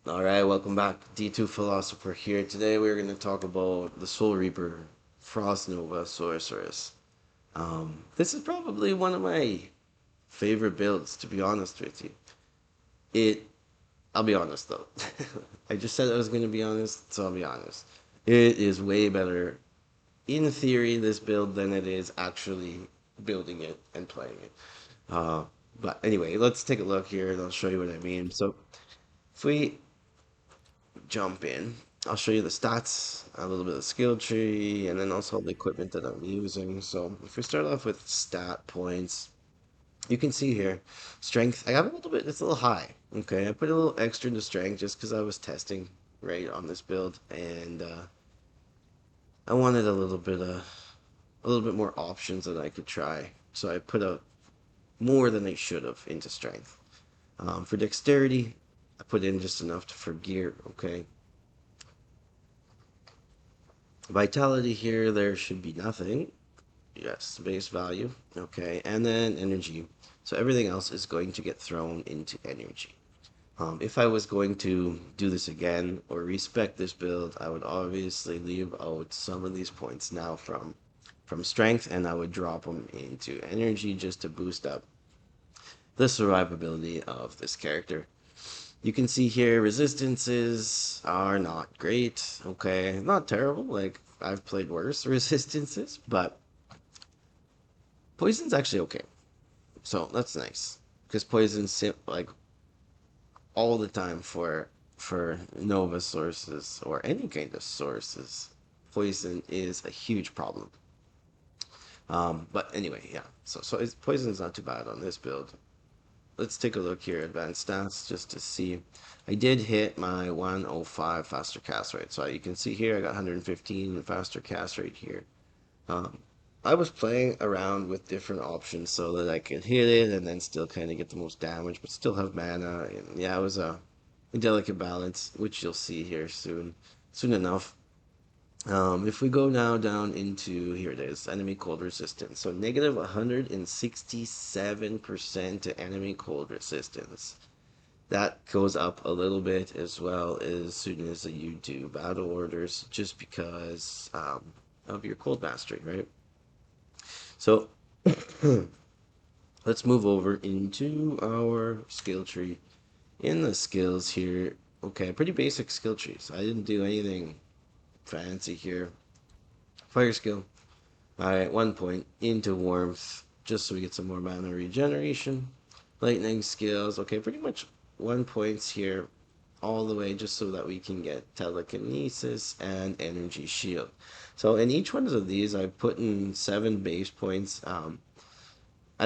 Alright, welcome back. D2 Philosopher here. Today we're going to talk about the Soul Reaper, Frost Nova Sorceress. This is probably one of my favorite builds, to be honest with you. It, I'll be honest though. I just said I was going to be honest, so I'll be honest. It is way better in theory, this build, than it is actually building it and playing it. Uh, but anyway, let's take a look here and I'll show you what I mean. So, if we jump in. I'll show you the stats, a little bit of the skill tree, and then also the equipment that I'm using. So if we start off with stat points, you can see here, strength, I have a little bit, it's a little high. Okay, I put a little extra into strength just because I was testing right on this build, and I wanted a little bit more options that I could try. So I put out more than I should have into strength. For dexterity, I put in just enough for gear. Okay, vitality here, there should be nothing. Yes, base value. Okay, and then energy. So everything else is going to get thrown into energy. If I was going to do this again or respec this build, I would obviously leave out some of these points now from strength, and I would drop them into energy just to boost up the survivability of this character. You can see here resistances are not great. Okay, not terrible. Like I've played worse resistances, but poison's actually okay. So that's nice because poison's like all the time for Nova sources or any kind of sources. Poison is a huge problem. But anyway, yeah. So poison's not too bad on this build. Let's take a look here, advanced stats, just to see. I did hit my 105 faster cast rate. So you can see here I got 115 faster cast rate here. Um, I was playing around with different options so that I could hit it and then still kind of get the most damage, but still have mana. And yeah, it was a delicate balance, which you'll see here soon enough. If we go now down into here it is, enemy cold resistance. So negative 167% to enemy cold resistance. That goes up a little bit as well as soon as you do battle orders, just because of your cold mastery, right? So let's move over into our skill tree. In the skills here, okay, pretty basic skill trees. I didn't do anything fancy here. Fire skill, at one point into warmth, just so we get some more mana regeneration. Lightning skills, okay, pretty much 1 points here all the way just so that we can get telekinesis and energy shield. So in each one of these, I've put in 7 base points. I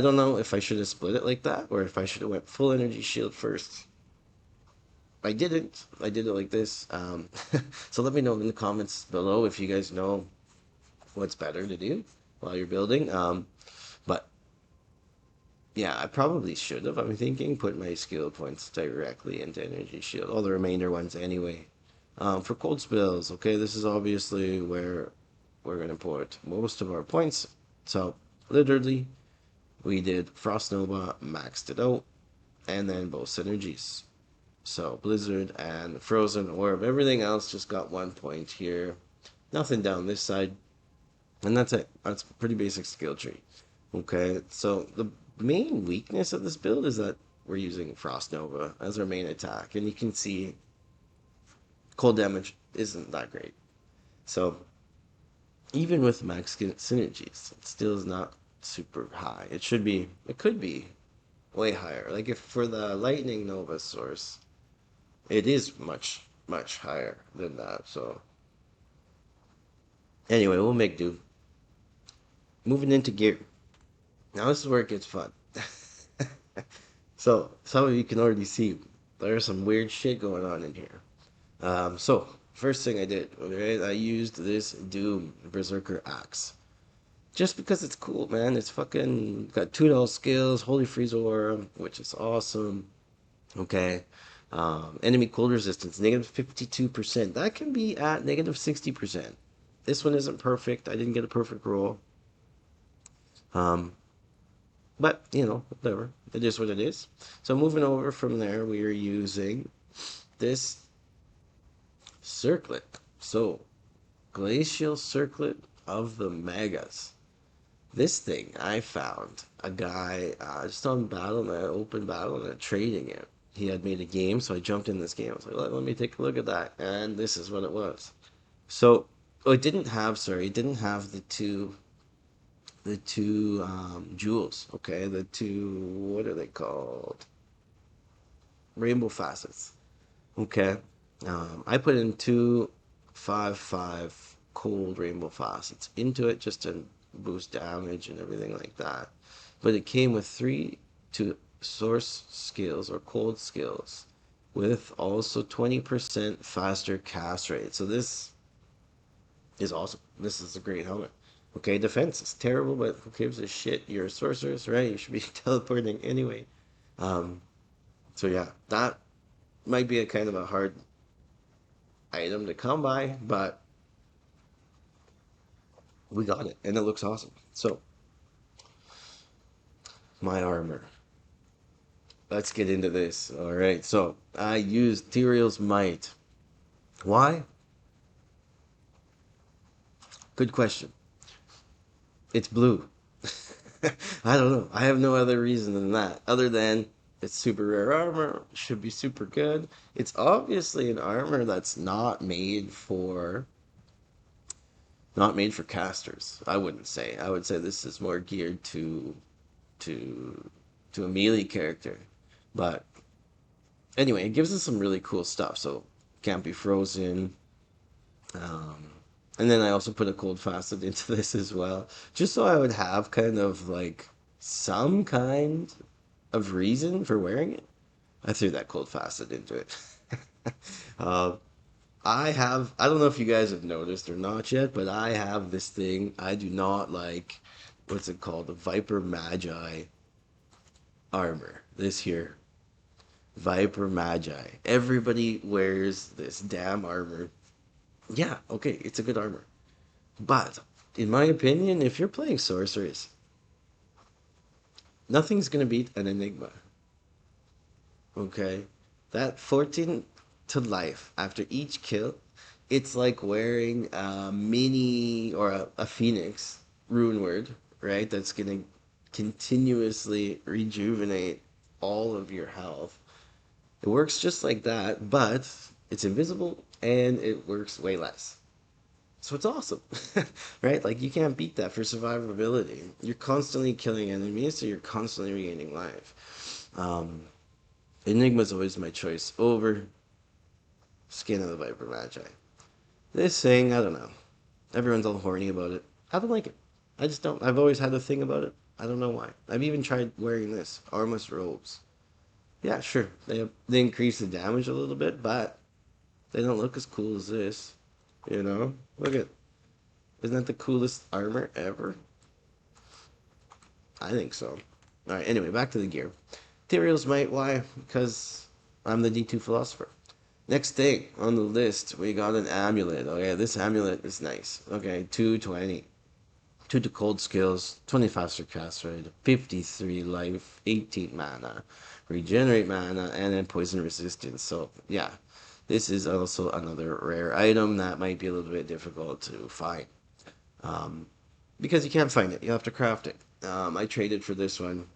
don't know if I should have split it like that or if I should have went full energy shield first. I didn't. I did it like this. So let me know in the comments below if you guys know what's better to do while you're building. But yeah, I probably should have. I'm thinking put my skill points directly into energy shield, all the remainder ones anyway. For cold spells, okay, this is obviously where we're gonna put most of our points. So literally, we did Frost Nova, maxed it out, and then both synergies. So Blizzard and Frozen Orb, everything else just got 1 point here. Nothing down this side. And that's it. That's a pretty basic skill tree. Okay, so the main weakness of this build is that we're using Frost Nova as our main attack. And you can see cold damage isn't that great. So even with max synergies, it still is not super high. It could be way higher. Like if for the Lightning Nova source, it is much higher than that. So anyway, we'll make do. Moving into gear. Now this is where it gets fun. So some of you can already see there's some weird shit going on in here. So first thing I did, okay, I used this Doom Berserker axe. Just because it's cool, man. It's fucking got 2 skills, Holy Freeze Aura, which is awesome. Okay. Enemy cold resistance, negative 52%. That can be at negative 60%. This one isn't perfect. I didn't get a perfect roll. Um, but, whatever. It is what it is. So moving over from there, we are using this Circlet. So, Glacial Circlet of the Megas. This thing, I found a guy just on Battle.net, open Battle.net, trading it. He had made a game, so I jumped in this game. I was like, let me take a look at that. And this is what it was. So, oh, it didn't have the two jewels, okay? The two, what are they called? Rainbow facets, okay? I put in two 5/5 cold rainbow facets into it just to boost damage and everything like that. But it came with three to source skills or cold skills with also 20% faster cast rate. So this is awesome. This is a great helmet. Okay, defense is terrible, but who gives a shit? You're a sorceress, right? You should be teleporting anyway. Um, so yeah, that might be a kind of a hard item to come by, but we got it, and it looks awesome. So my armor. Let's get into this. All right. So I used Andariel's Might. Why? Good question. It's blue. I don't know. I have no other reason than that, other than it's super rare armor, should be super good. It's obviously an armor that's not made for casters. I wouldn't say. I would say this is more geared to to a melee character. But anyway, it gives us some really cool stuff. So can't be frozen. Um, and then I also put a cold facet into this as well, just so I would have kind of like some kind of reason for wearing it. I threw that cold facet into it. uh, I don't know if you guys have noticed or not yet, but I have this thing. I do not like, what's it called? The Viper Magi armor. This here. Viper Magi. Everybody wears this damn armor. Yeah, okay, it's a good armor. But, in my opinion, if you're playing Sorceress, nothing's gonna beat an Enigma. Okay? That 14 to life after each kill, it's like wearing a mini or a phoenix rune word, right? That's gonna continuously rejuvenate all of your health. It works just like that, but it's invisible and it works way less. So it's awesome, right? Like you can't beat that for survivability. You're constantly killing enemies, so you're constantly regaining life. Enigma's always my choice over Skin of the Viper Magi. This thing, I don't know. Everyone's all horny about it. I don't like it. I just don't. I've always had a thing about it. I don't know why. I've even tried wearing this armless robes. Yeah, sure. They increase the damage a little bit, but they don't look as cool as this. You know? Look at, isn't that the coolest armor ever? I think so. Alright, anyway, back to the gear. Materials might, why? Because I'm the D2 philosopher. Next thing on the list, we got an amulet. Okay, this amulet is nice. Okay, 220. 2 to cold skills, 20 faster cast rate, 53 life, 18 mana, regenerate mana, and then poison resistance. So, yeah, this is also another rare item that might be a little bit difficult to find. Um, because you can't find it, you have to craft it. I traded for this one.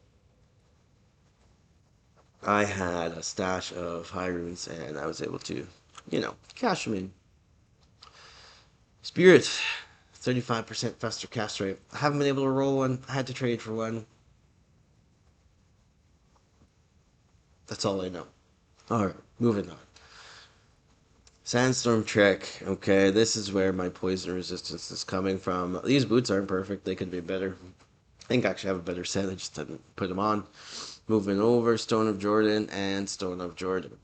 I had a stash of high runes and I was able to, cash them in. Spirit, 35% faster cast rate. I haven't been able to roll one. I had to trade for one. That's all I know. Alright, moving on. Sandstorm Trek. Okay, this is where my poison resistance is coming from. These boots aren't perfect. They could be better. I think I actually have a better set. I just didn't put them on. Moving over, Stone of Jordan and Stone of Jordan.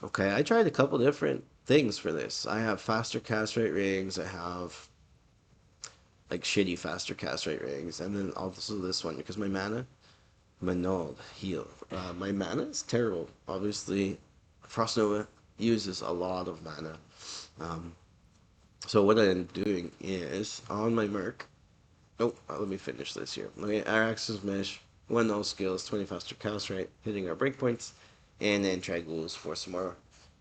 Okay, I tried a couple different things for this. I have faster cast rate rings. I have like shitty faster cast rate rings, and then also this one because my mana, Manald heal. My mana is terrible. Obviously, Frost Nova uses a lot of mana. Um, so what I'm doing is on my Merc. Oh, let me finish this here. Okay, our Axis Mesh, 1 null skills, 20 faster cast rate, hitting our breakpoints, and then try goals for some more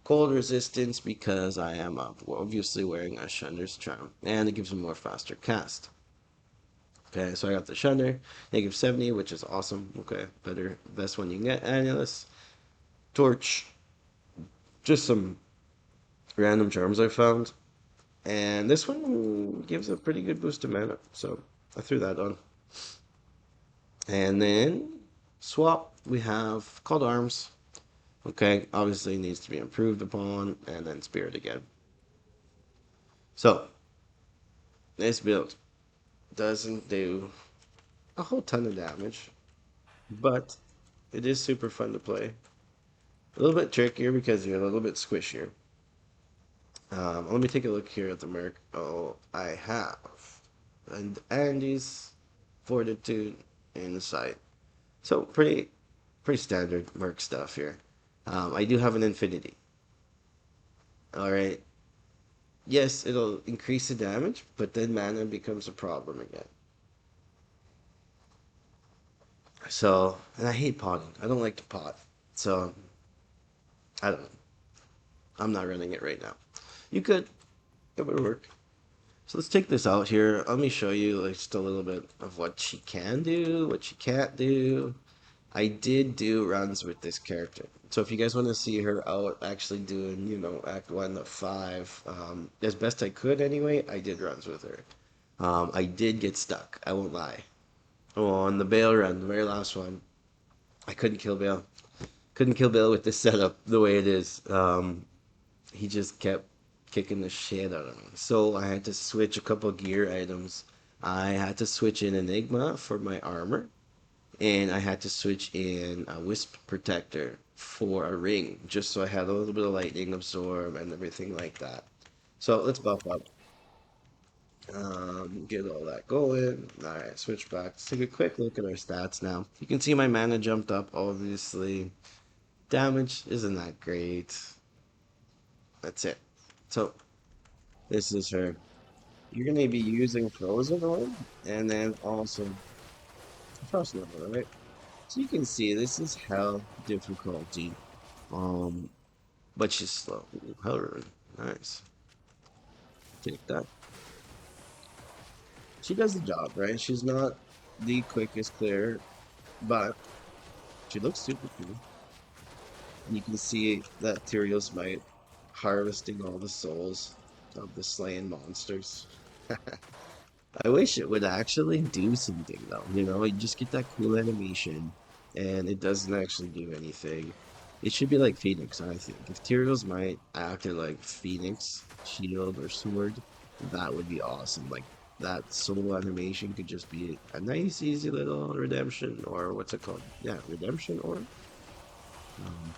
Cold resistance because I am obviously wearing a Shunder's Charm, and it gives me more faster cast. Okay, so I got the Shunder, negative 70, which is awesome. Okay, best one you can get. Annulus, Torch, just some random charms I found. And this one gives a pretty good boost to mana, so I threw that on. And then swap, we have Called Arms. Okay, obviously needs to be improved upon, and then Spirit again. So, this build doesn't do a whole ton of damage, but it is super fun to play. A little bit trickier because you're a little bit squishier. Let me take a look here at the Merc. Oh, I have and Andy's Fortitude Insight. So pretty standard Merc stuff here. I do have an Infinity. All right. Yes, it'll increase the damage, but then mana becomes a problem again. So, and I hate potting. I don't like to pot. So, I don't know. I'm not running it right now. You could. It would work. So let's take this out here. Let me show you like just a little bit of what she can do, what she can't do. I did do runs with this character. So if you guys want to see her out actually doing, Act 1 of 5, as best I could anyway, I did runs with her. I did get stuck, I won't lie. Oh, on the Bale run, the very last one, I couldn't kill Bale. Couldn't kill Bale with this setup the way it is. He just kept kicking the shit out of me. So I had to switch a couple gear items. I had to switch in Enigma for my armor, and I had to switch in a Wisp Protector for a ring, just so I had a little bit of lightning absorb and everything like that. So let's buff up. Get all that going. Alright, switch back. Let's take a quick look at our stats now. You can see my mana jumped up, obviously. Damage isn't that great. That's it. So, this is her. You're going to be using Frozen Orb, and then also Frost Nova, right? So you can see this is hell difficulty. Um, but she's slow. Ooh, hell rune. Nice. Take that. She does the job, right? She's not the quickest clear, but she looks super cool. And you can see that Tyrion's might harvesting all the souls of the slain monsters. I wish it would actually do something though. You just get that cool animation, and it doesn't actually do anything. It should be like Phoenix, I think. If Tyrion's might acted like Phoenix, shield, or sword, that would be awesome. Like that soul animation could just be a nice, easy little redemption, or what's it called? Yeah, redemption or. Um,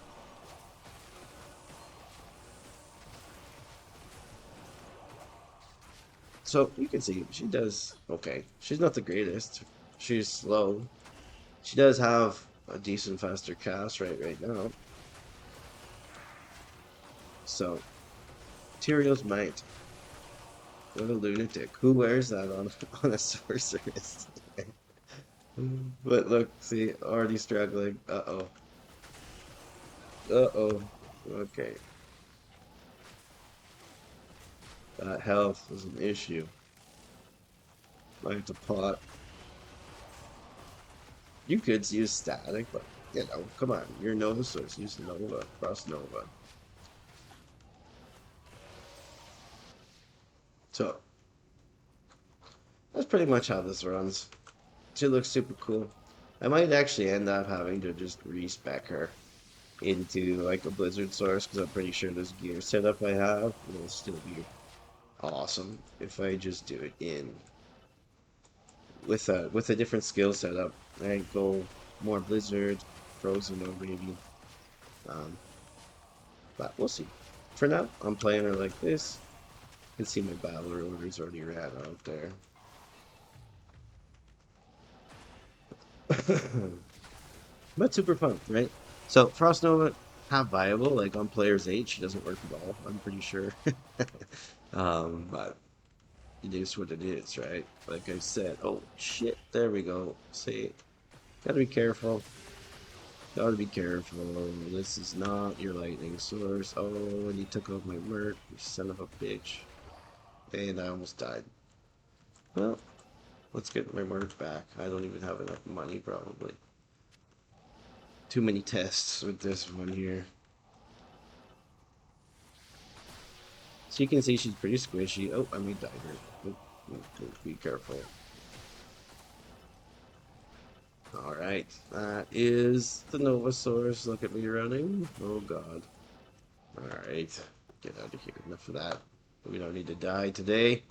so you can see she does okay. She's not the greatest. She's slow. She does have a decent faster cast right now. So Tyrion's might. What a lunatic. Who wears that on on a sorceress? But look, see, already struggling. Uh-oh. Uh-oh. Okay. That health is an issue. I have to pot. You could use static, but, come on. You're Nova Source. Use Nova. Frost Nova. So, that's pretty much how this runs. She looks super cool. I might actually end up having to just respec her into like a Blizzard source because I'm pretty sure this gear setup I have will still be awesome if I just do it in with a different skill setup. I go more Blizzard, Frozen or maybe. Um, but we'll see. For now, I'm playing her like this. You can see my battle orders already ran out there. But super fun, right? So Frost Nova, half viable, like on player's 8, she doesn't work at all, I'm pretty sure. But it is what it is, right? Like I said, oh shit, there we go. See, gotta be careful. Gotta be careful. This is not your lightning source. Oh, and he took out my merc, you son of a bitch. And I almost died. Well, let's get my merc back. I don't even have enough money, probably. Too many tests with this one here. So you can see she's pretty squishy. Oh, I may die here. Be careful. Alright, that is the Nova Source. Look at me running. Oh god. Alright, get out of here. Enough of that. We don't need to die today.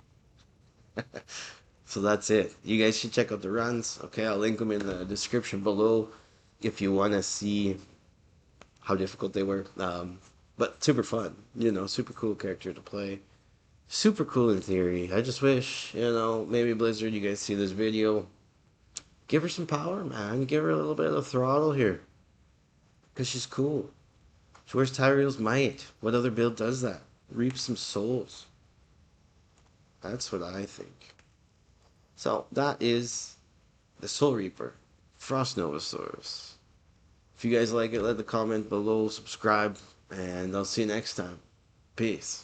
So that's it. You guys should check out the runs. Okay, I'll link them in the description below if you want to see how difficult they were. But super fun. Super cool character to play. Super cool in theory. I just wish, maybe Blizzard, you guys see this video. Give her some power, man. Give her a little bit of throttle here. Because she's cool. She wears Tyrael's Might. What other build does that? Reap some souls. That's what I think. So, that is the Soul Reaper. Frost Nova Sorc. If you guys like it, let the comment below, subscribe, and I'll see you next time. Peace.